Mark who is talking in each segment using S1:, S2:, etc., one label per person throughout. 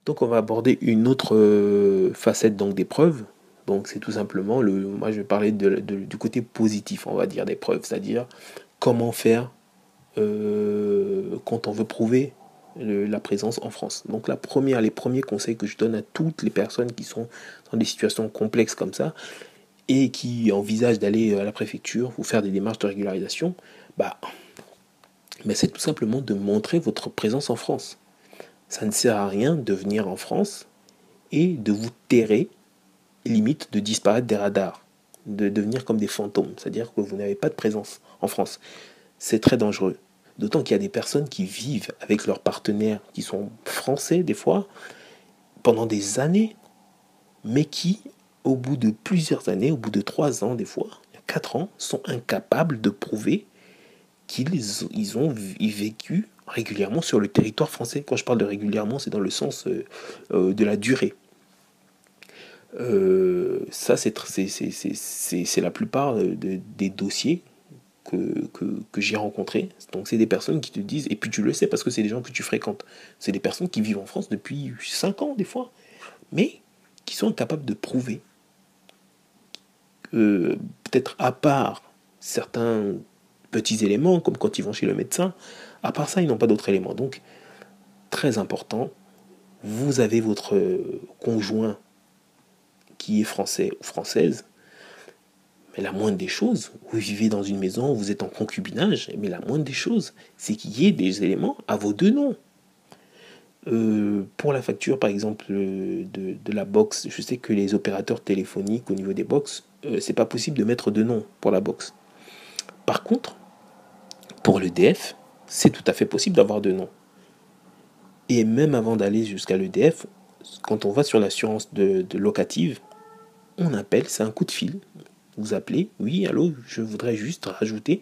S1: Donc on va aborder une autre facette donc des preuves. Donc c'est tout simplement moi je vais parler du côté positif, on va dire, des preuves, c'est-à-dire comment faire quand on veut prouver la présence en France. Donc les premiers conseils que je donne à toutes les personnes qui sont dans des situations complexes comme ça et qui envisagent d'aller à la préfecture ou faire des démarches de régularisation, bah, mais c'est tout simplement de montrer votre présence en France. Ça ne sert à rien de venir en France et de vous terrer, limite de disparaître des radars, de devenir comme des fantômes, c'est-à-dire que vous n'avez pas de présence en France. C'est très dangereux. D'autant qu'il y a des personnes qui vivent avec leurs partenaires, qui sont français des fois, pendant des années, mais qui, au bout de plusieurs années, au bout de 3 ans des fois, 4 ans, sont incapables de prouver qu'ils ont vécu régulièrement sur le territoire français. Quand je parle de régulièrement, c'est dans le sens de la durée. Ça, c'est la plupart des dossiers que j'ai rencontrés. Donc, c'est des personnes qui te disent, et puis tu le sais parce que c'est des gens que tu fréquentes. C'est des personnes qui vivent en France depuis 5 ans, des fois, mais qui sont capables de prouver, peut-être à part certains petits éléments, comme quand ils vont chez le médecin, à part ça, ils n'ont pas d'autres éléments. Donc, très important, vous avez votre conjoint qui est français ou française, mais la moindre des choses, vous vivez dans une maison, vous êtes en concubinage, mais la moindre des choses, c'est qu'il y ait des éléments à vos deux noms. Pour la facture, par exemple, de la box, je sais que les opérateurs téléphoniques au niveau des box, c'est pas possible de mettre deux noms pour la box. Par contre, pour l'EDF, c'est tout à fait possible d'avoir deux noms. Et même avant d'aller jusqu'à l'EDF, quand on va sur l'assurance de locative, on appelle, c'est un coup de fil. Vous appelez, oui, allô, je voudrais juste rajouter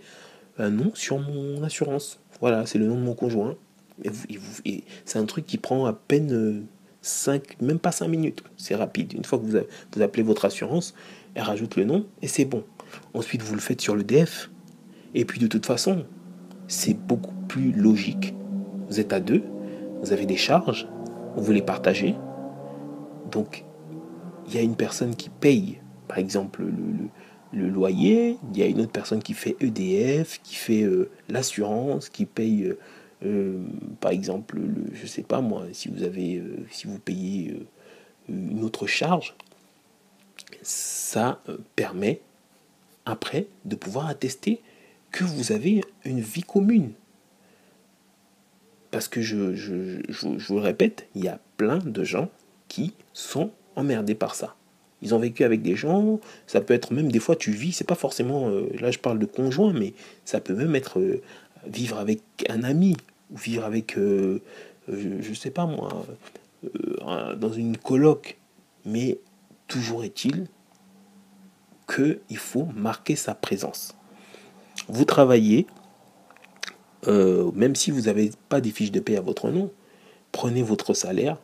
S1: un nom sur mon assurance. Voilà, c'est le nom de mon conjoint. Et c'est un truc qui prend à peine 5, même pas 5 minutes. C'est rapide. Une fois que vous appelez votre assurance, elle rajoute le nom et c'est bon. Ensuite, vous le faites sur l'EDF. Et puis de toute façon, c'est beaucoup plus logique. Vous êtes à deux, vous avez des charges, vous les partagez. Donc, il y a une personne qui paye, par exemple, le loyer, il y a une autre personne qui fait EDF, qui fait l'assurance, qui paye, par exemple, je sais pas moi, si vous payez une autre charge, ça permet après de pouvoir attester que vous avez une vie commune. Parce que je vous le répète, il y a plein de gens qui sont emmerdés par ça. Ils ont vécu avec des gens, ça peut être même des fois tu vis, c'est pas forcément, là je parle de conjoint, mais ça peut même être vivre avec un ami, ou vivre avec, je sais pas moi, dans une coloc. Mais toujours est-il qu'il faut marquer sa présence. Vous travaillez, même si vous n'avez pas des fiches de paie à votre nom, prenez votre salaire,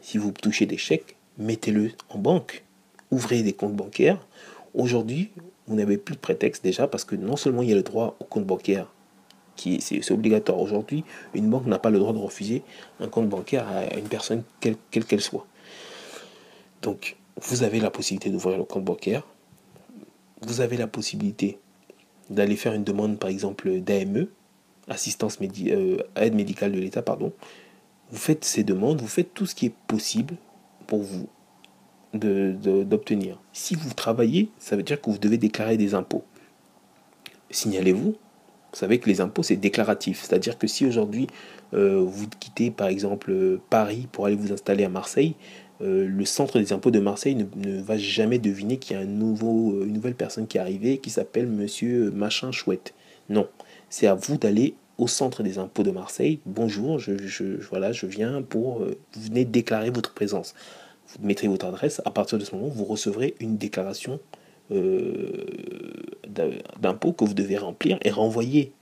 S1: si vous touchez des chèques, mettez-le en banque, ouvrez des comptes bancaires. Aujourd'hui, vous n'avez plus de prétexte déjà parce que non seulement il y a le droit au compte bancaire, c'est obligatoire. Aujourd'hui, une banque n'a pas le droit de refuser un compte bancaire à une personne quelle qu'elle soit. Donc, vous avez la possibilité d'ouvrir le compte bancaire. Vous avez la possibilité d'aller faire une demande, par exemple, d'AME, aide médicale de l'État, pardon. Vous faites ces demandes, vous faites tout ce qui est possible pour vous d'obtenir. Si vous travaillez, ça veut dire que vous devez déclarer des impôts. Signalez-vous. Vous savez que les impôts, c'est déclaratif. C'est-à-dire que si aujourd'hui, vous quittez par exemple Paris pour aller vous installer à Marseille, le centre des impôts de Marseille ne va jamais deviner qu'il y a une nouvelle personne qui est arrivée qui s'appelle Monsieur Machin Chouette. Non, c'est à vous d'aller au centre des impôts de Marseille. Bonjour, voilà, je viens pour... vous venez déclarer votre présence. Vous mettrez votre adresse. À partir de ce moment, vous recevrez une déclaration d'impôts que vous devez remplir et renvoyer.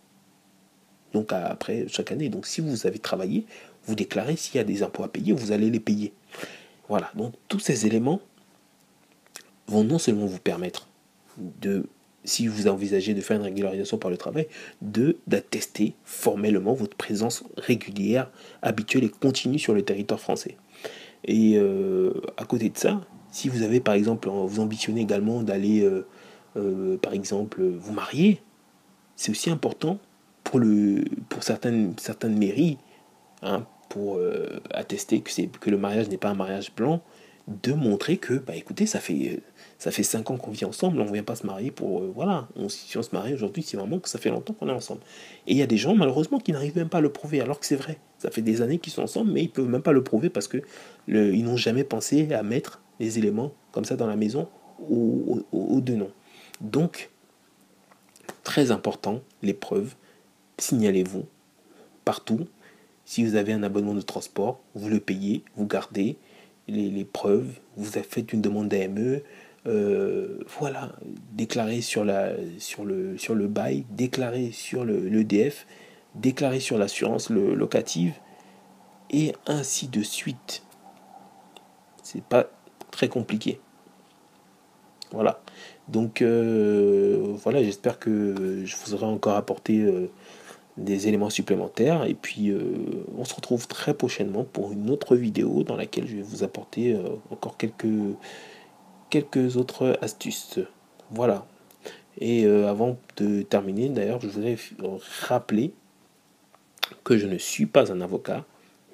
S1: Donc après chaque année. Donc si vous avez travaillé, vous déclarez s'il y a des impôts à payer, vous allez les payer. Voilà. Donc tous ces éléments vont non seulement vous permettre de, si vous envisagez de faire une régularisation par le travail, d'attester formellement votre présence régulière, habituelle et continue sur le territoire français. Et à côté de ça, si vous avez par exemple, vous ambitionnez également d'aller, par exemple, vous marier, c'est aussi important pour certaines mairies, hein, pour attester que le mariage n'est pas un mariage blanc, de montrer que, bah écoutez, ça fait 5 ans qu'on vit ensemble, on ne vient pas se marier pour... voilà, si on se marie aujourd'hui, c'est vraiment que ça fait longtemps qu'on est ensemble. Et il y a des gens, malheureusement, qui n'arrivent même pas à le prouver, alors que c'est vrai. Ça fait des années qu'ils sont ensemble, mais ils ne peuvent même pas le prouver parce que ils n'ont jamais pensé à mettre les éléments comme ça dans la maison aux deux noms. Donc, très important, les preuves, signalez-vous partout. Si vous avez un abonnement de transport, vous le payez, vous gardez les preuves, vous faites une demande d'AME, voilà, déclarez sur le bail, déclarez sur l'EDF, déclarez sur l'assurance locative, et ainsi de suite. C'est pas très compliqué. Voilà. Donc voilà, j'espère que je vous aurai encore apporté des éléments supplémentaires. Et puis on se retrouve très prochainement pour une autre vidéo dans laquelle je vais vous apporter encore quelques autres astuces. Voilà. Et avant de terminer, d'ailleurs, je voudrais rappeler que je ne suis pas un avocat,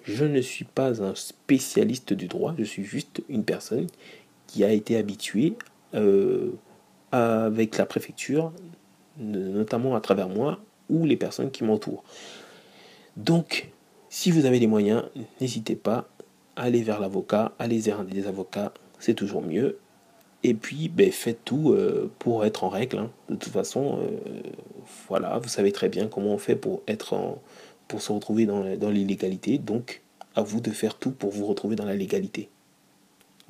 S1: je ne suis pas un spécialiste du droit, je suis juste une personne qui a été habituée avec la préfecture, notamment à travers moi ou les personnes qui m'entourent. Donc, si vous avez les moyens, n'hésitez pas à aller vers l'avocat, allez vers des avocats, c'est toujours mieux. Et puis, ben, faites tout pour être en règle, hein. De toute façon, voilà, vous savez très bien comment on fait pour se retrouver dans l'illégalité. Donc, à vous de faire tout pour vous retrouver dans la légalité.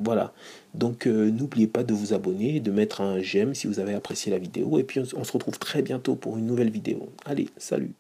S1: Voilà. Donc, n'oubliez pas de vous abonner, de mettre un j'aime si vous avez apprécié la vidéo. Et puis, on se retrouve très bientôt pour une nouvelle vidéo. Allez, salut!